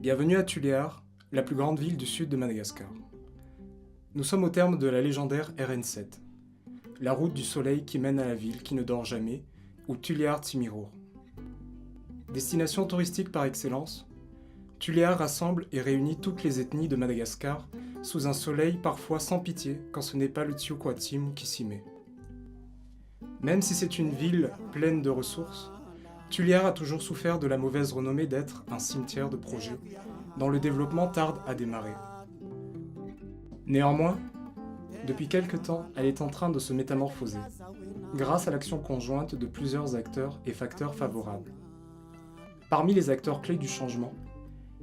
Bienvenue à Tuléar, la plus grande ville du sud de Madagascar. Nous sommes au terme de la légendaire RN7, la route du soleil qui mène à la ville qui ne dort jamais, ou Tuléar Timirour. Destination touristique par excellence, Tuléar rassemble et réunit toutes les ethnies de Madagascar sous un soleil parfois sans pitié quand ce n'est pas le Tiuquatim qui s'y met. Même si c'est une ville pleine de ressources, Tuléar a toujours souffert de la mauvaise renommée d'être un cimetière de projets, dont le développement tarde à démarrer. Néanmoins, depuis quelque temps, elle est en train de se métamorphoser, grâce à l'action conjointe de plusieurs acteurs et facteurs favorables. Parmi les acteurs clés du changement,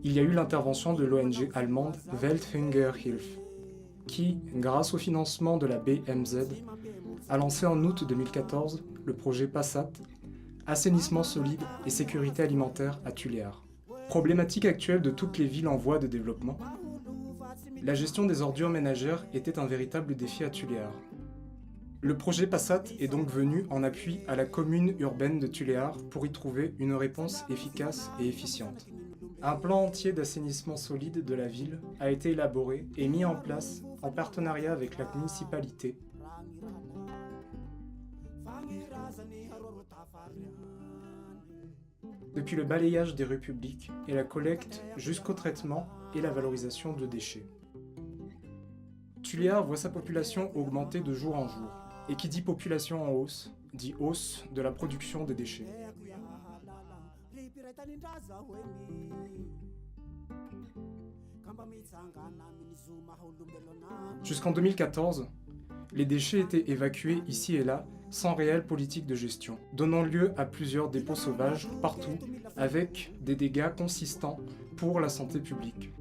il y a eu l'intervention de l'ONG allemande Welthungerhilfe, qui, grâce au financement de la BMZ, a lancé en août 2014 le projet PASSAT, assainissement solide et sécurité alimentaire à Tuléar. Problématique actuelle de toutes les villes en voie de développement, la gestion des ordures ménagères était un véritable défi à Tuléar. Le projet PASSAT est donc venu en appui à la commune urbaine de Tuléar pour y trouver une réponse efficace et efficiente. Un plan entier d'assainissement solide de la ville a été élaboré et mis en place en partenariat avec la municipalité. Depuis le balayage des rues publiques et la collecte jusqu'au traitement et la valorisation de déchets. Tuléar voit sa population augmenter de jour en jour, et qui dit population en hausse, dit hausse de la production des déchets. Jusqu'en 2014, les déchets étaient évacués ici et là sans réelle politique de gestion, donnant lieu à plusieurs dépôts sauvages partout avec des dégâts consistants pour la santé publique.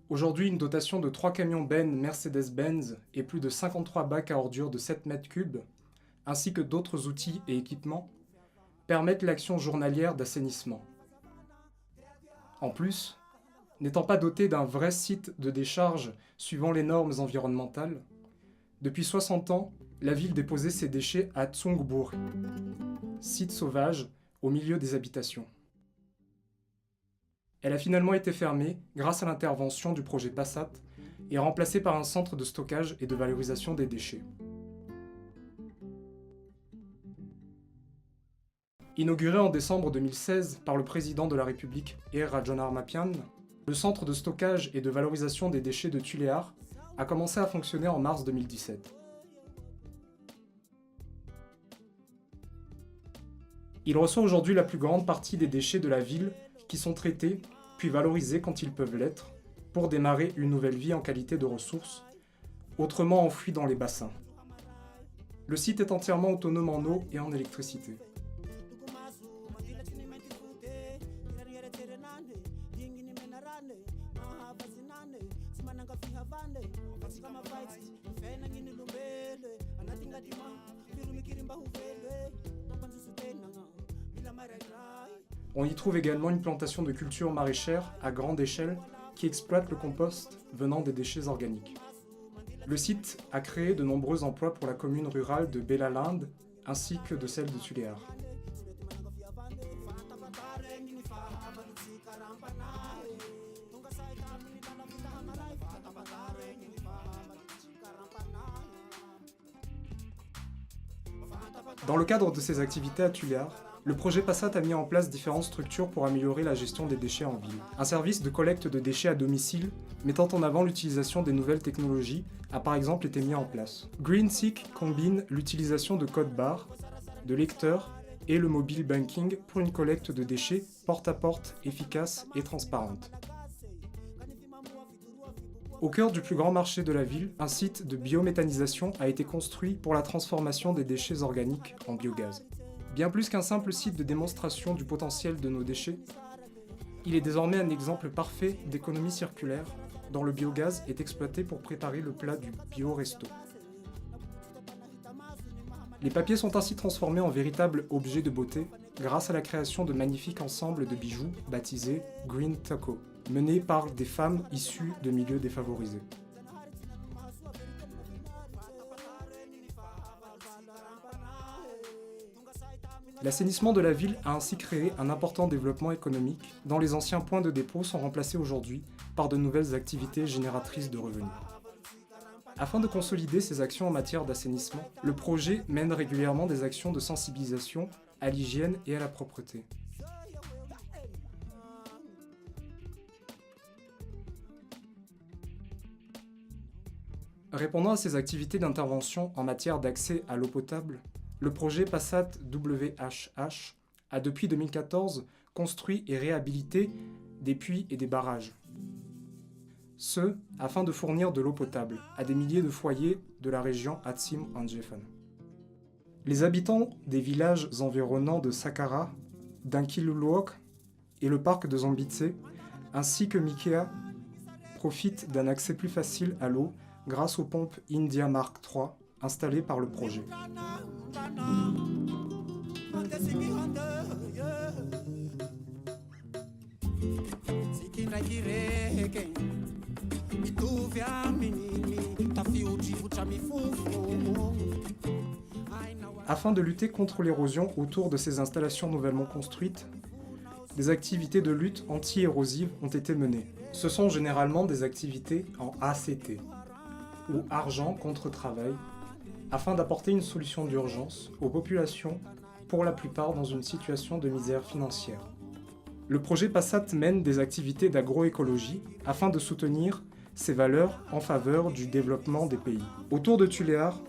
Aujourd'hui, une dotation de 3 camions bennes Mercedes-Benz et plus de 53 bacs à ordures de 7 mètres cubes, ainsi que d'autres outils et équipements, permettent l'action journalière d'assainissement. En plus, n'étant pas doté d'un vrai site de décharge suivant les normes environnementales, depuis 60 ans, la ville déposait ses déchets à Tsungbour, site sauvage au milieu des habitations. Elle a finalement été fermée grâce à l'intervention du projet PASSAT et remplacée par un centre de stockage et de valorisation des déchets. Inauguré en décembre 2016 par le président de la République, Rajanarmapian, le centre de stockage et de valorisation des déchets de Tuléar a commencé à fonctionner en mars 2017. Il reçoit aujourd'hui la plus grande partie des déchets de la ville qui sont traités puis valorisés quand ils peuvent l'être, pour démarrer une nouvelle vie en qualité de ressources, autrement enfouies dans les bassins. Le site est entièrement autonome en eau et en électricité. On y trouve également une plantation de cultures maraîchères à grande échelle qui exploite le compost venant des déchets organiques. Le site a créé de nombreux emplois pour la commune rurale de Belaland ainsi que de celle de Tuléar. Dans le cadre de ses activités à Tuléar, le projet PASSAT a mis en place différentes structures pour améliorer la gestion des déchets en ville. Un service de collecte de déchets à domicile, mettant en avant l'utilisation des nouvelles technologies, a par exemple été mis en place. GreenSeek combine l'utilisation de codes barres, de lecteurs et le mobile banking pour une collecte de déchets porte-à-porte efficace et transparente. Au cœur du plus grand marché de la ville, un site de biométhanisation a été construit pour la transformation des déchets organiques en biogaz. Bien plus qu'un simple site de démonstration du potentiel de nos déchets, il est désormais un exemple parfait d'économie circulaire dont le biogaz est exploité pour préparer le plat du bio-resto. Les papiers sont ainsi transformés en véritables objets de beauté grâce à la création de magnifiques ensembles de bijoux baptisés Green Taco, menés par des femmes issues de milieux défavorisés. L'assainissement de la ville a ainsi créé un important développement économique dont les anciens points de dépôt sont remplacés aujourd'hui par de nouvelles activités génératrices de revenus. Afin de consolider ces actions en matière d'assainissement, le projet mène régulièrement des actions de sensibilisation à l'hygiène et à la propreté. Répondant à ces activités d'intervention en matière d'accès à l'eau potable, le projet Passat WHH a depuis 2014 construit et réhabilité des puits et des barrages. Ce, afin de fournir de l'eau potable à des milliers de foyers de la région Atsim-Anjefan. Les habitants des villages environnants de Saqqara, d'Inkiluluok et le parc de Zombitse, ainsi que Mikea, profitent d'un accès plus facile à l'eau grâce aux pompes India Mark III installées par le projet. Afin de lutter contre l'érosion autour de ces installations nouvellement construites, des activités de lutte anti-érosive ont été menées. Ce sont généralement des activités en ACT, ou argent contre travail, afin d'apporter une solution d'urgence aux populations, pour la plupart dans une situation de misère financière. Le projet Passat mène des activités d'agroécologie afin de soutenir ces valeurs en faveur du développement des pays. Autour de Tuléar,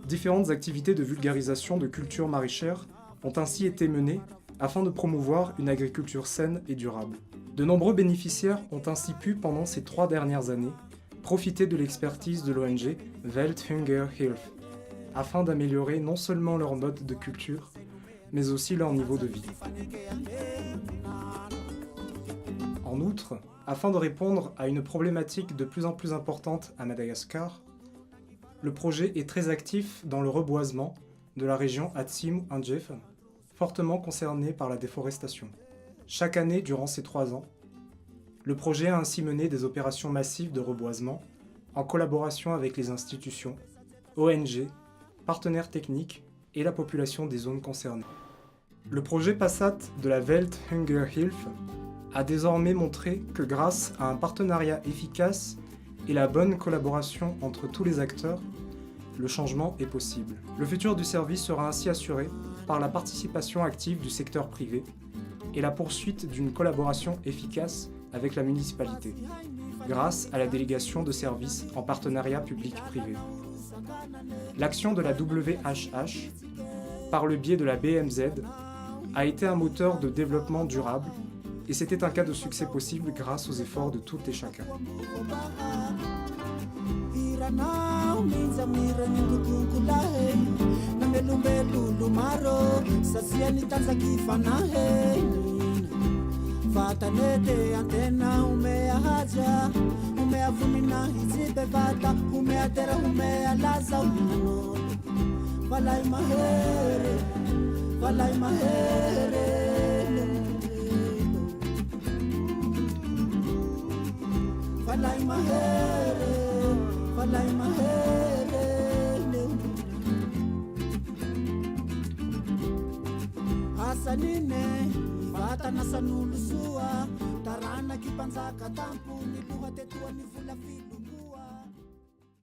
différentes activités de vulgarisation de cultures maraîchères ont ainsi été menées afin de promouvoir une agriculture saine et durable. De nombreux bénéficiaires ont ainsi pu, pendant ces 3 dernières années, profiter de l'expertise de l'ONG Welthungerhilfe, afin d'améliorer non seulement leur mode de culture, mais aussi leur niveau de vie. En outre, afin de répondre à une problématique de plus en plus importante à Madagascar, le projet est très actif dans le reboisement de la région Atsim-Anjefan, fortement concernée par la déforestation. Chaque année durant ces 3 ans, le projet a ainsi mené des opérations massives de reboisement en collaboration avec les institutions, ONG, partenaires techniques et la population des zones concernées. Le projet Passat de la Welthungerhilfe a désormais montré que grâce à un partenariat efficace et la bonne collaboration entre tous les acteurs, le changement est possible. Le futur du service sera ainsi assuré par la participation active du secteur privé et la poursuite d'une collaboration efficace avec la municipalité, grâce à la délégation de services en partenariat public-privé. L'action de la WHH, par le biais de la BMZ, a été un moteur de développement durable et c'était un cas de succès possible grâce aux efforts de tout et chacun. Vatanete antena umea haja umea vumina hizibe vata umea tera umea laza umano valai mahere valai mahere valai mahere valai mahere asanine Vatana sanulusua tarana kipanzaka tampu ni luha tetua ni vula filu